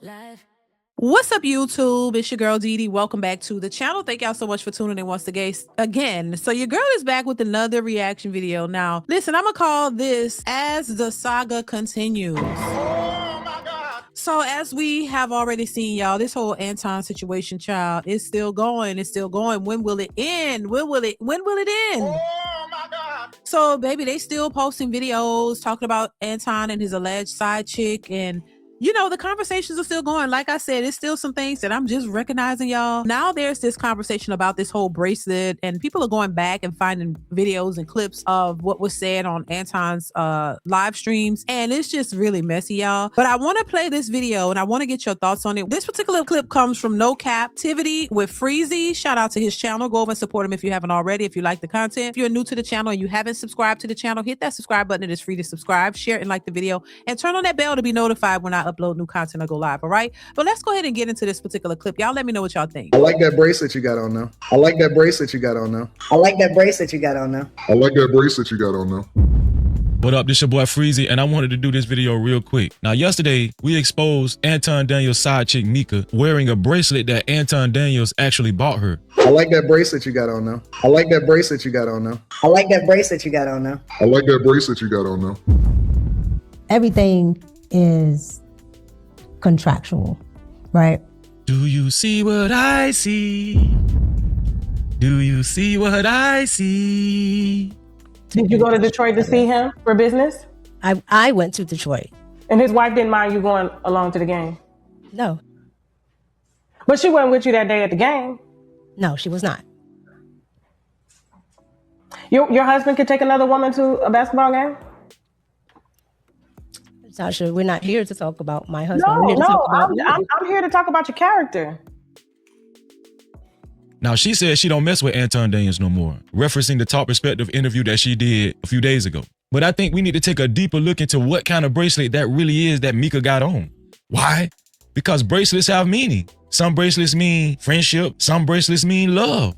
Live. What's up, YouTube? It's your girl Dee Dee. Welcome back to the channel. Thank y'all so much for tuning in once again. So your girl is back with another reaction video. Now, listen, I'm gonna call this As the Saga Continues. Oh my God. So as we have already seen, y'all, this whole Anton situation, child, is still going. It's still going. When will it end? When will it end? Oh my God. So, baby, they still posting videos talking about Anton and his alleged side chick, and you know, the conversations are still going. Like I said, it's still some things that I'm just recognizing, y'all. Now there's this conversation about this whole bracelet, and people are going back and finding videos and clips of what was said on Anton's live streams, and it's just really messy, y'all. But I want to play this video, and I want to get your thoughts on it. This particular clip comes from No Captivity with Freezy. Shout out to his channel. Go over and support him if you haven't already, if you like the content. If you're new to the channel and you haven't subscribed to the channel, hit that subscribe button. It is free to subscribe, share, and like the video, and turn on that bell to be notified when I upload new content or go live. All right, but let's go ahead and get into this particular clip. Y'all let me know what y'all think. I like that bracelet you got on now. I like that bracelet you got on now. I like that bracelet you got on now. I like that bracelet you got on now. What up, this your boy Freezy, and I wanted to do this video real quick. Now, yesterday, we exposed Anton Daniels' side chick, Mika, wearing a bracelet that Anton Daniels actually bought her. I like that bracelet you got on now. I like that bracelet you got on now. I like that bracelet you got on now. I like that bracelet you got on now. Everything is contractual, right? Do you see what I see? Do you see what I see? Did you go to Detroit to see him for business? I went to Detroit. And his wife didn't mind you going along to the game? No, But she wasn't with you that day at the game. no, she was not. Your husband could take another woman to a basketball game? Sasha, we're not here to talk about my husband. We're here to No, talk about you. I'm here to talk about your character. Now, she said she don't mess with Anton Daniels no more, referencing the Top Perspective interview that she did a few days ago. But I think we need to take a deeper look into what kind of bracelet that really is that Mika got on. Why? Because bracelets have meaning. Some bracelets mean friendship, some bracelets mean love.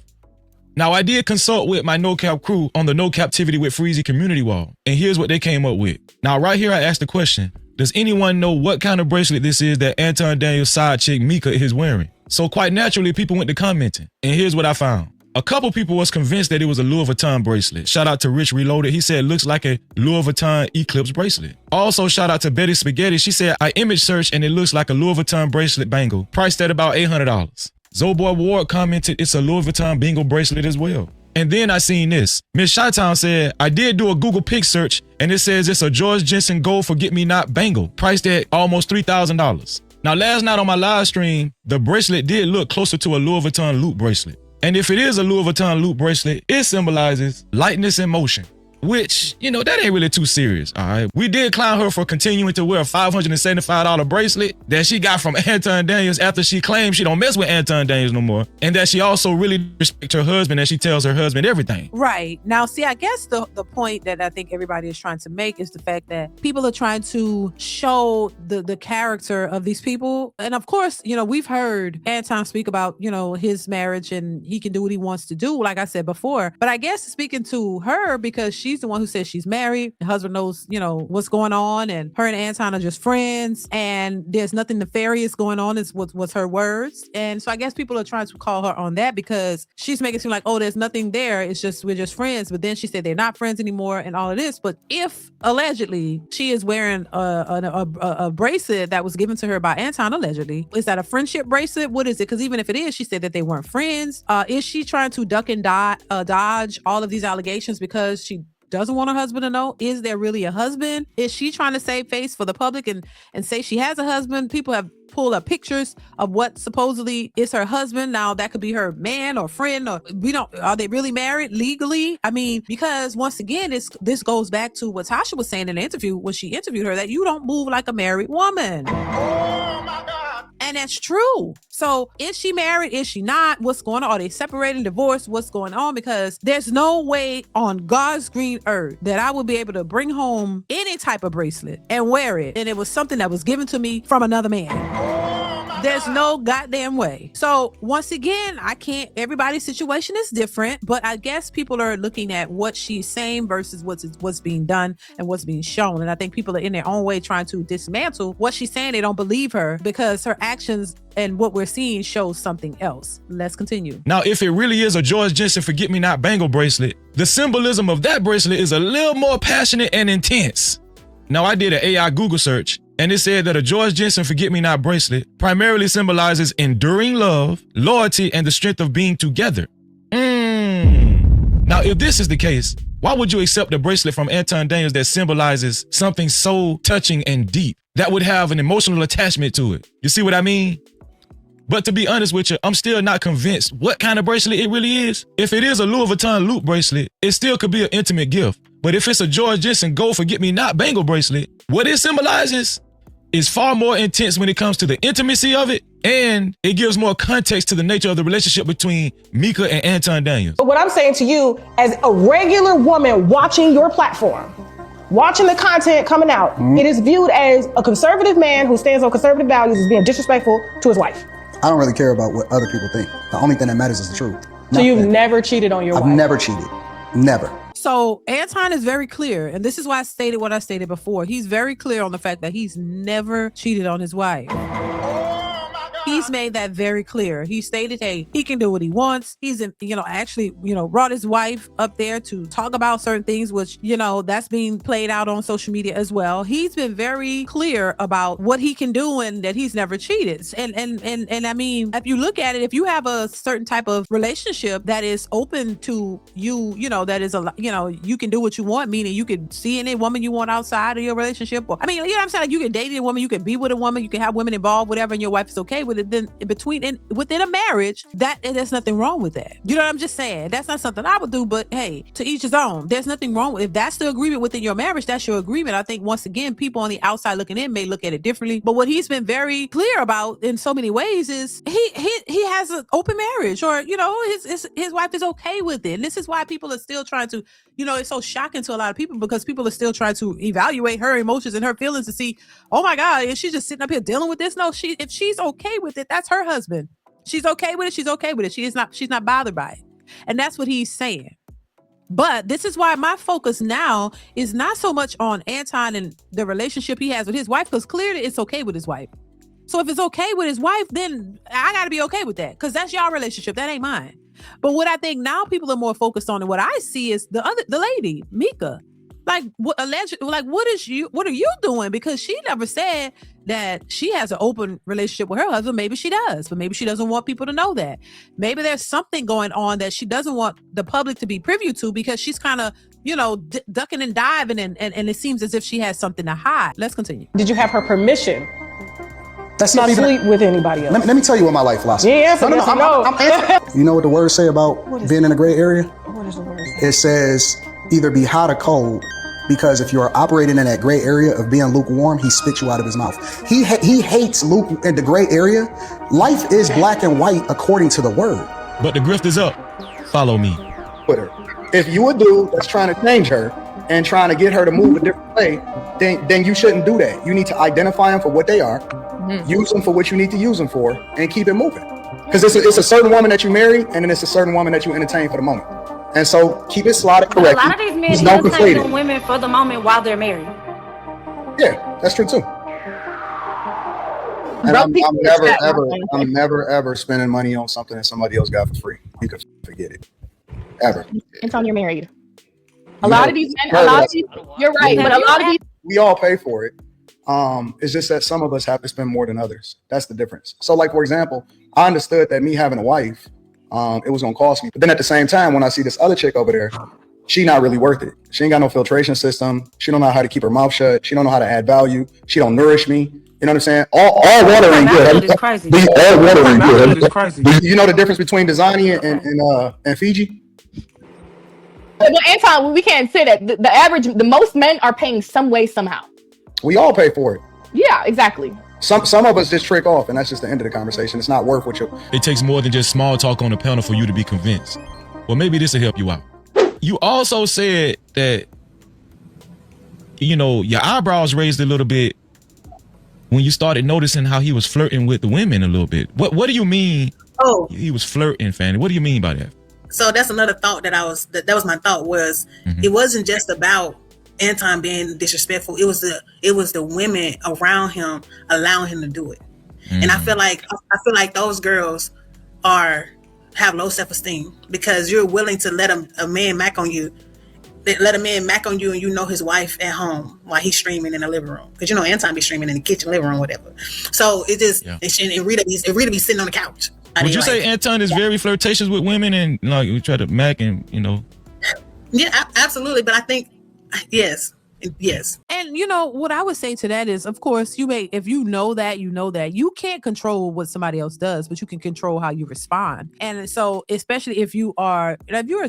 Now, I did consult with my No Cap crew on the No Captivity with Freezy community wall, and here's what they came up with. Now, right here, I asked the question, does anyone know what kind of bracelet this is that Anton Daniels' side chick, Mika, is wearing? So quite naturally, people went to commenting, and here's what I found. A couple people was convinced that it was a Louis Vuitton bracelet. Shout out to Rich Reloaded. He said it looks like a Louis Vuitton Eclipse bracelet. Also, shout out to Betty Spaghetti. She said, I image searched and it looks like a Louis Vuitton bracelet bangle, priced at about $800. Zoboy Ward commented it's a Louis Vuitton bingo bracelet as well. And then I seen this. Miss Chi-Town said, I did do a Google Pic search and it says it's a George Jensen Gold Forget Me Not bangle, priced at almost $3,000. Now, last night on my live stream, the bracelet did look closer to a Louis Vuitton loop bracelet. And if it is a Louis Vuitton loop bracelet, it symbolizes lightness and motion, which, you know, that ain't really too serious, all right? We did clown her for continuing to wear a $575 bracelet that she got from Anton Daniels after she claimed she don't mess with Anton Daniels no more, and that she also really respects her husband and she tells her husband everything. Right. Now, see, I guess the point that I think everybody is trying to make is the fact that people are trying to show the character of these people. And of course, you know, we've heard Anton speak about, you know, his marriage and he can do what he wants to do, like I said before. But I guess speaking to her, because she's the one who says she's married, the husband knows, you know, what's going on, and her and Anton are just friends, and there's nothing nefarious going on, is what's her words. And so I guess people are trying to call her on that because she's making it seem like, oh, there's nothing there, it's just we're just friends. But then she said they're not friends anymore and all of this. But if allegedly she is wearing a bracelet that was given to her by Anton, allegedly, is that a friendship bracelet? What is it? Because even if it is, she said that they weren't friends. Is she trying to duck and dodge all of these allegations because she doesn't want her husband to know? Is there really a husband? Is she trying to save face for the public and say she has a husband? People have pulled up pictures of what supposedly is her husband. Now that could be her man or friend, or we don't, are they really married legally? I mean, because once again, this goes back to what Tasha was saying in the interview when she interviewed her, that you don't move like a married woman. Oh my God. And that's true. So is she married? Is she not? What's going on? Are they separated, divorced? What's going on? Because there's no way on God's green earth that I would be able to bring home any type of bracelet and wear it, and it was something that was given to me from another man. Oh my There's no goddamn way. So once again, everybody's situation is different, but I guess people are looking at what she's saying versus what's being done and what's being shown. And I think people are in their own way trying to dismantle what she's saying. They don't believe her because her actions and what we're seeing shows something else. Let's continue. Now, if it really is a George Jensen forget-me-not bangle bracelet, the symbolism of that bracelet is a little more passionate and intense. Now, I did an AI Google search, and it said that a George Jensen forget-me-not bracelet primarily symbolizes enduring love, loyalty, and the strength of being together. Now, if this is the case, why would you accept a bracelet from Anton Daniels that symbolizes something so touching and deep that would have an emotional attachment to it? You see what I mean? But to be honest with you, I'm still not convinced what kind of bracelet it really is. If it is a Louis Vuitton loop bracelet, it still could be an intimate gift. But if it's a George Jensen gold forget-me-not bangle bracelet, what it symbolizes is far more intense when it comes to the intimacy of it, and it gives more context to the nature of the relationship between Mika and Anton Daniels. But what I'm saying to you, as a regular woman watching your platform, watching the content coming out, it is viewed as a conservative man who stands on conservative values is being disrespectful to his wife. I don't really care about what other people think. The only thing that matters is the truth. So you've never cheated on your wife? I've never cheated. Never. So Anton is very clear, and this is why I stated what I stated before. He's very clear on the fact that he's never cheated on his wife. He's made that very clear. He stated, hey, he can do what he wants. He's, actually, brought his wife up there to talk about certain things, which, that's being played out on social media as well. He's been very clear about what he can do and that he's never cheated. And I mean, if you look at it, if you have a certain type of relationship that is open to you, that is you can do what you want, meaning you can see any woman you want outside of your relationship. Or, I mean, what I'm saying? Like, you can date a woman, you can be with a woman, you can have women involved, whatever, and your wife is okay with it. Then within a marriage, there's nothing wrong with that. You know what I'm just saying? That's not something I would do, but hey, to each his own. There's nothing wrong with, if that's the agreement within your marriage, that's your agreement. I think once again, people on the outside looking in may look at it differently, but what he's been very clear about in so many ways is he has an open marriage, or his wife is okay with it. And this is why people are still trying to, it's so shocking to a lot of people, because people are still trying to evaluate her emotions and her feelings to see, oh my God, is she just sitting up here dealing with this? No, if she's okay with it, that's her husband. She's okay with it. She's okay with it. She's not bothered by it. And that's what he's saying. But this is why my focus now is not so much on Anton and the relationship he has with his wife, because clearly it's okay with his wife. So if it's okay with his wife, then I got to be okay with that, because that's y'all relationship. That ain't mine. But what I think now people are more focused on, and what I see is the lady, Mika. Like, what are you doing? Because she never said that she has an open relationship with her husband. Maybe she does, but maybe she doesn't want people to know that. Maybe there's something going on that she doesn't want the public to be privy to, because she's kind of, ducking and diving, and it seems as if she has something to hide. Let's continue. Did you have her permission? That's not even sleep with anybody else? Let me tell you what my life philosophy. Yeah, no. You know what the words say about being in a gray area? What is the word say? It says either be hot or cold, because if you are operating in that gray area of being lukewarm, he spits you out of his mouth. He hates Luke in the gray area. Life is black and white according to the word. But the grift is up. Follow me. Twitter. If you a dude that's trying to change her and trying to get her to move a different way, then you shouldn't do that. You need to identify them for what they are, use them for what you need to use them for, and keep it moving. Because it's a certain woman that you marry, and then it's a certain woman that you entertain for the moment. And so keep it slotted correctly. A lot of these men do take the women for the moment while they're married. Yeah, that's true too. And I'm never ever spending money on something that somebody else got for free. You can forget it. Ever. Anton, you're married. A lot of these men, you're right, but a lot of these. We all pay for it. It's just that some of us have to spend more than others. That's the difference. So like, for example, I understood that me having a wife, it was gonna cost me. But then at the same time, when I see this other chick over there, she not really worth it. She ain't got no filtration system. She don't know how to keep her mouth shut. She don't know how to add value. She don't nourish me. You know what I'm saying? All water ain't good. All water ain't good. You know the difference between Desani and Fiji? But Anton, we can't say that. The average, the most men are paying some way, somehow. We all pay for it. Yeah, exactly. Some of us just trick off, and that's just the end of the conversation. It's not worth what you. It takes more than just small talk on the panel for you to be convinced. Well, maybe this will help you out. You also said that, your eyebrows raised a little bit when you started noticing how he was flirting with the women a little bit. What do you mean? Oh, He was flirting, Fanny. What do you mean by that? so that's another thought that that was my thought was it wasn't just about Anton being disrespectful. It was the women around him allowing him to do it. And I feel like those girls have low self-esteem because you're willing to let a man mac on you. Let a man mac on you and you know his wife at home while he's streaming in the living room. Because you know Anton be streaming in the kitchen, living room, whatever. So it just it really be sitting on the couch. Would you say Anton is very flirtatious with women and like we try to mac and you know? Yeah, absolutely. But I think yes. And you know what I would say to that is, of course, if you know that you can't control what somebody else does, but you can control how you respond. And so, especially if you're a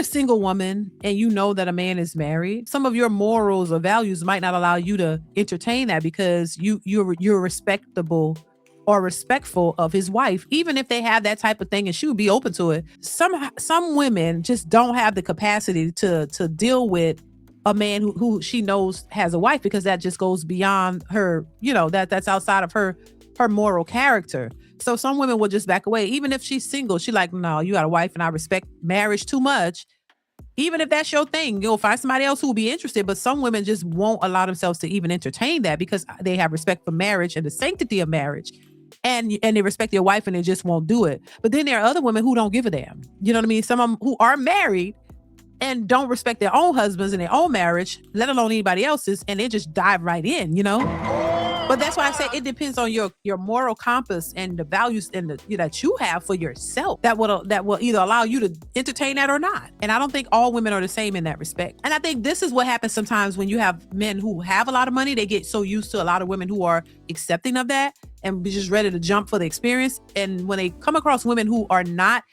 single woman and you know that a man is married, some of your morals or values might not allow you to entertain that because you're respectable or respectful of his wife, even if they have that type of thing and she would be open to it. Some women just don't have the capacity to deal with a man who she knows has a wife because that just goes beyond her, that's outside of her moral character. So some women will just back away. Even if she's single, she like, no, you got a wife and I respect marriage too much. Even if that's your thing, you'll find somebody else who will be interested. But some women just won't allow themselves to even entertain that because they have respect for marriage and the sanctity of marriage. And they respect their wife and they just won't do it. But then there are other women who don't give a damn. You know what I mean? Some of them who are married and don't respect their own husbands and their own marriage, let alone anybody else's, and they just dive right in, But that's why I say it depends on your moral compass and the values and that you have for yourself that will either allow you to entertain that or not. And I don't think all women are the same in that respect. And I think this is what happens sometimes when you have men who have a lot of money. They get so used to a lot of women who are accepting of that and be just ready to jump for the experience. And when they come across women who are not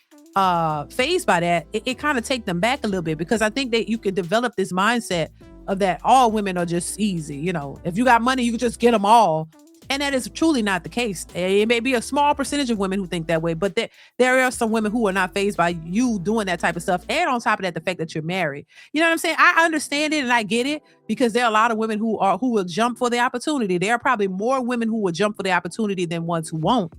phased by that, it kind of take them back a little bit because I think that you could develop this mindset of that all women are just easy. If you got money, you can just get them all. And that is truly not the case. It may be a small percentage of women who think that way, but there are some women who are not fazed by you doing that type of stuff. And on top of that, the fact that you're married. You know what I'm saying? I understand it and I get it because there are a lot of women who will jump for the opportunity. There are probably more women who will jump for the opportunity than ones who won't.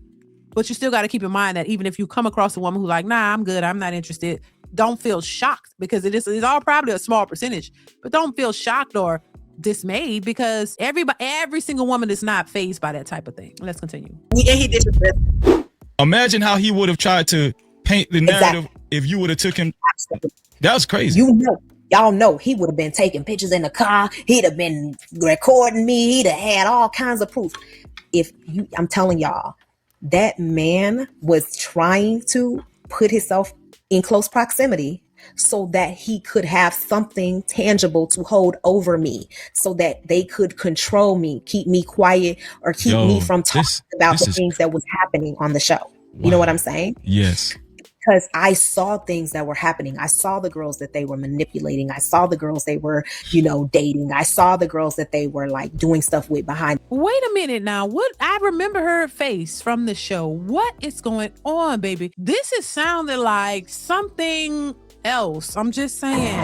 But you still got to keep in mind that even if you come across a woman who's like, nah, I'm good, I'm not interested, don't feel shocked because it's all probably a small percentage. But don't feel shocked or dismayed because every single woman is not fazed by that type of thing. Let's continue. Yeah, he disrespectful. Imagine how he would have tried to paint the narrative if you would have took him. Absolutely. That was crazy. Y'all know he would have been taking pictures in the car. He'd have been recording me. He'd have had all kinds of proof. I'm telling y'all, that man was trying to put himself in close proximity so that he could have something tangible to hold over me so that they could control me, keep me quiet, or keep me from talking about the things that was happening on the show. Wow. You know what I'm saying? Yes. Because I saw things that were happening. I saw the girls that they were manipulating. I saw the girls they were, dating. I saw the girls that they were like doing stuff with behind. Wait a minute now. I remember her face from the show. What is going on, baby? This is sounding like something else. I'm just saying.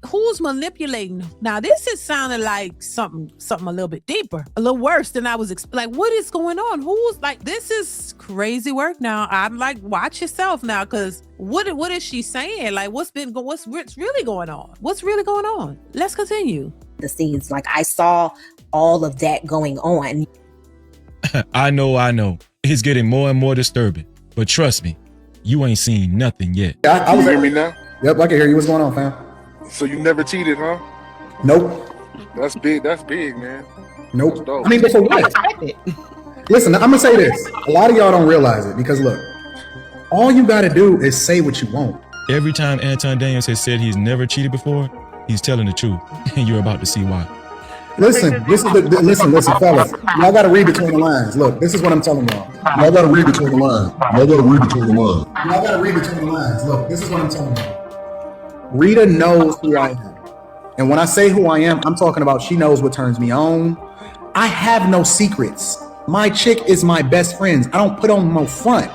Who's manipulating? Now this is sounding like something a little bit deeper, a little worse than I was like. What is going on? Who's like? This is crazy work. Now I'm like, watch yourself now, because what is she saying? Like, what's really going on? What's really going on? Let's continue. The scenes, like I saw all of that going on. I know. It's getting more and more disturbing, but trust me, you ain't seen nothing yet. I was hear me now? Yep, I can hear you. What's going on, fam? So you never cheated, huh? Nope. That's big, man. Nope. I mean, but for what? Listen, I'm gonna say this. A lot of y'all don't realize it because look, all you gotta do is say what you want. Every time Anton Daniels has said he's never cheated before, he's telling the truth, and you're about to see why. Listen, listen, fellas. Y'all gotta read between the lines. Look, this is what I'm telling y'all. Y'all gotta read between the lines. Y'all gotta read between the lines. Look, this is what I'm telling y'all. Rita knows who I am. And when I say who I am, I'm talking about she knows what turns me on. I have no secrets. My chick is my best friend. I don't put on no front,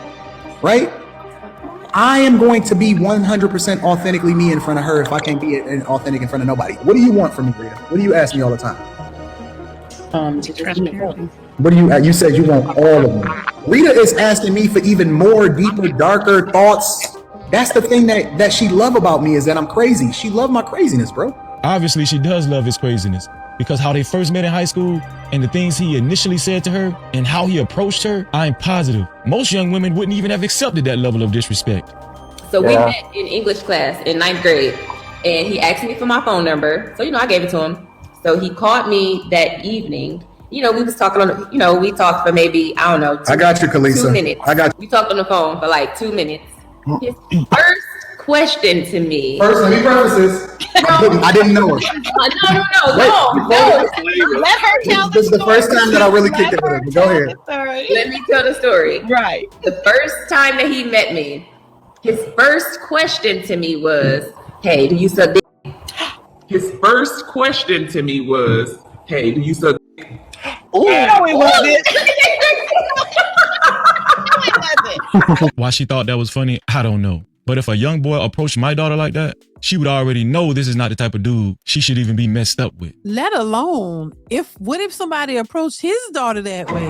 right? I am going to be 100% authentically me in front of her if I can't be authentic in front of nobody. What do you want from me, Rita? What do you ask me all the time? What do you said you want all of them. Rita is asking me for even more deeper, darker thoughts. That's the thing that she love about me is that I'm crazy. She love my craziness, bro. Obviously, she does love his craziness because how they first met in high school and the things he initially said to her and how he approached her, I'm positive most young women wouldn't even have accepted that level of disrespect. So we met in English class in 9th grade, and he asked me for my phone number. So, I gave it to him. So he called me that evening. We was talking on, we talked for maybe, I don't know. I got you, Kalisa. 2 minutes. I got you. We talked on the phone for like 2 minutes. His first question to me. First, let me preface this. I didn't know her. No. Let her tell This is the first time that I really kicked it with her. Go ahead. Let me tell the story. Right. The first time that he met me, his first question to me was, "Hey, do you suck dick?" His first question to me was, "Hey, do you suck dick?" No, it wasn't. Why she thought that was funny, I don't know. But if a young boy approached my daughter like that, she would already know this is not the type of dude she should even be messed up with. Let alone what if somebody approached his daughter that way?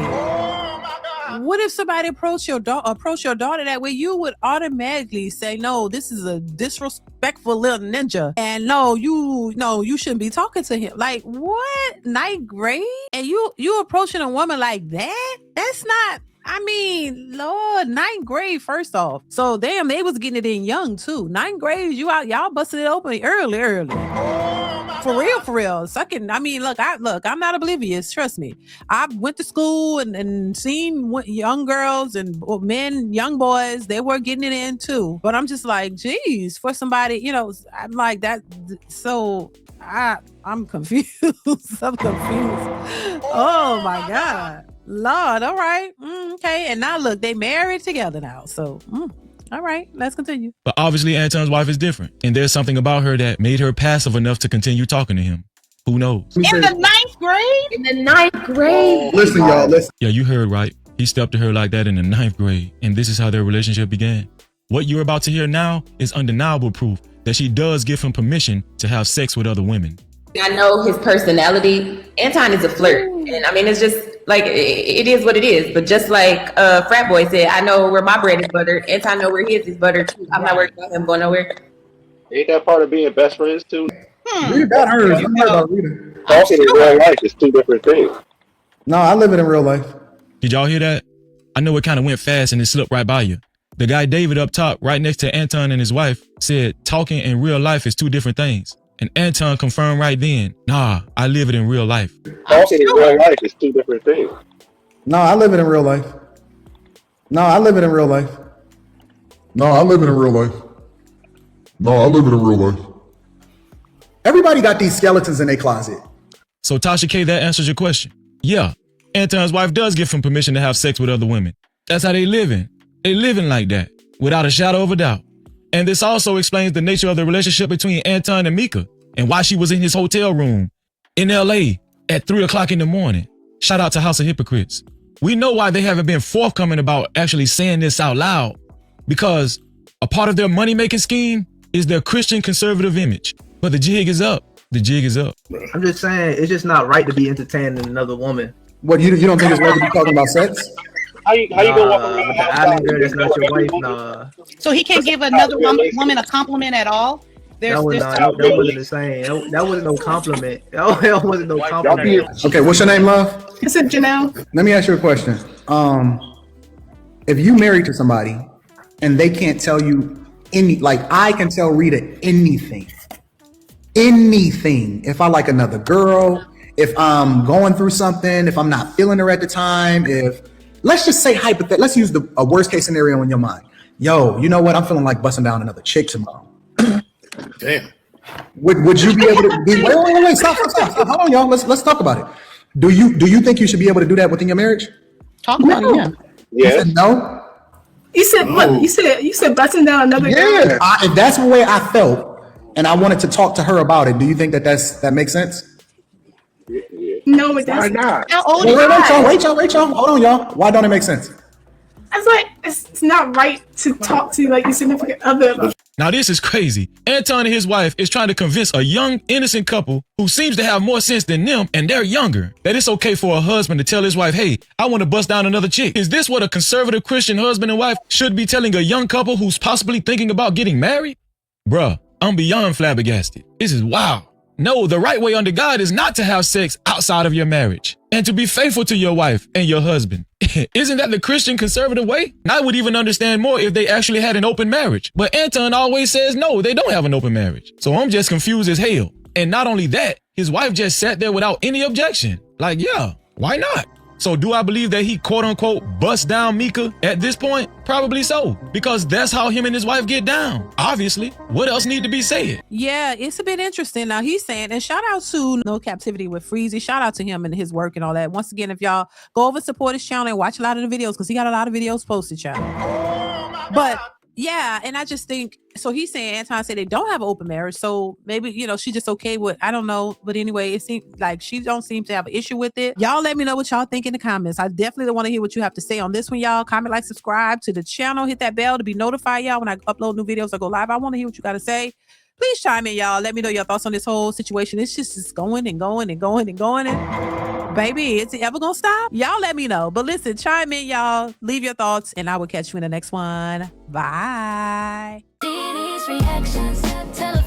What if somebody approached your daughter that way? You would automatically say, no, this is a disrespectful little ninja. And no, you shouldn't be talking to him. Like, what? 9th grade? And you approaching a woman like that? That's not, Lord, 9th grade, first off. So damn, they was getting it in young too. 9th grade, y'all busted it open early. For real. Sucking. Look, I'm not oblivious. Trust me. I went to school and seen young girls and men, young boys, they were getting it in too. But I'm just like, geez, for somebody, I'm like that. So I'm confused. I'm confused. Oh my God. Lord. All right. Okay. And now look, they married together now. So, all right, let's continue. But obviously Anton's wife is different. And there's something about her that made her passive enough to continue talking to him. Who knows? In the 9th grade? In the 9th grade. Listen, y'all, listen. Yeah, you heard right. He stepped to her like that in the 9th grade. And this is how their relationship began. What you're about to hear now is undeniable proof that she does give him permission to have sex with other women. I know his personality. Anton is a flirt. And it's just like, it is what it is. But just like Frat Boy said, I know where my bread is buttered. Anton know where his is buttered too. I'm not worried about him going nowhere. Ain't that part of being best friends too? Rita got hers. I'm not about Rita. Talking in real life is two different things. No, I live it in real life. Did y'all hear that? I know it kind of went fast and it slipped right by you. The guy David up top, right next to Anton and his wife, said talking in real life is two different things. And Anton confirmed right then, nah, I live it in real life. Talking in real life is two different things. No, I live it in real life. No, I live it in real life. No, I live it in real life. No, I live it in real life. Everybody got these skeletons in their closet. So Tasha K, that answers your question. Yeah, Anton's wife does give him permission to have sex with other women. That's how they living. They living like that, without a shadow of a doubt. And this also explains the nature of the relationship between Anton and Mika and why she was in his hotel room in LA at 3 o'clock in the morning. Shout out to House of Hypocrites. We know why they haven't been forthcoming about actually saying this out loud, because a part of their money-making scheme is their Christian conservative image. But the jig is up. The jig is up. I'm just saying, it's just not right to be entertaining another woman. What, you don't think it's right to be talking about sex? How you gonna walk around the island girl that's not your wife? Nah. So he can't give another woman a compliment at all? That wasn't the same. That wasn't no compliment. That wasn't no compliment. Okay, what's your name, love? It's Janelle. Let me ask you a question. If you married to somebody and they can't tell you I can tell Rita anything. If I like another girl, if I'm going through something, if I'm not feeling her at the time, let's just say hypothetically, let's use a worst case scenario in your mind. Yo, you know what? I'm feeling like busting down another chick tomorrow. Damn. Would you be able to be? Wait! Stop! Hold on, y'all. Let's talk about it. Do you think you should be able to do that within your marriage? Talk about it. Yeah. You said no. You said what? You said busting down another girl. If that's the way I felt, and I wanted to talk to her about it, do you think that makes sense? No, it doesn't. Why not? How old Wait, y'all. Hold on, y'all. Why don't it make sense? I was like, it's not right to talk to like your significant other. Now this is crazy. Anton and his wife is trying to convince a young, innocent couple who seems to have more sense than them, and they're younger, that it's okay for a husband to tell his wife, hey, I want to bust down another chick. Is this what a conservative Christian husband and wife should be telling a young couple who's possibly thinking about getting married? Bruh, I'm beyond flabbergasted. This is wild. No, the right way under God is not to have sex outside of your marriage and to be faithful to your wife and your husband. Isn't that the Christian conservative way? And I would even understand more if they actually had an open marriage. But Anton always says no, they don't have an open marriage. So I'm just confused as hell. And not only that, his wife just sat there without any objection. Like, yeah, why not? So do I believe that he quote unquote bust down Mika at this point? Probably so, because that's how him and his wife get down. Obviously, what else need to be said? Yeah, it's a bit interesting. Now he's saying, and shout out to No Captivity with Freezy. Shout out to him and his work and all that. Once again, if y'all go over and support his channel and watch a lot of the videos, because he got a lot of videos posted, y'all. But yeah, and I just think, so he's saying, Anton said they don't have an open marriage, so maybe, you know, she just okay with, I don't know, but anyway, it seems like she don't seem to have an issue with it. Y'all let me know what y'all think in the comments. I definitely want to hear what you have to say on this one, y'all. Comment, like, subscribe to the channel, hit that bell to be notified, y'all, when I upload new videos or go live. I want to hear what you got to say. Please chime in, y'all. Let me know your thoughts on this whole situation. It's just going and going and going and going. And baby, is it ever gonna stop? Y'all let me know. But listen, chime in, y'all. Leave your thoughts, and I will catch you in the next one. Bye. DeeDeesReactions.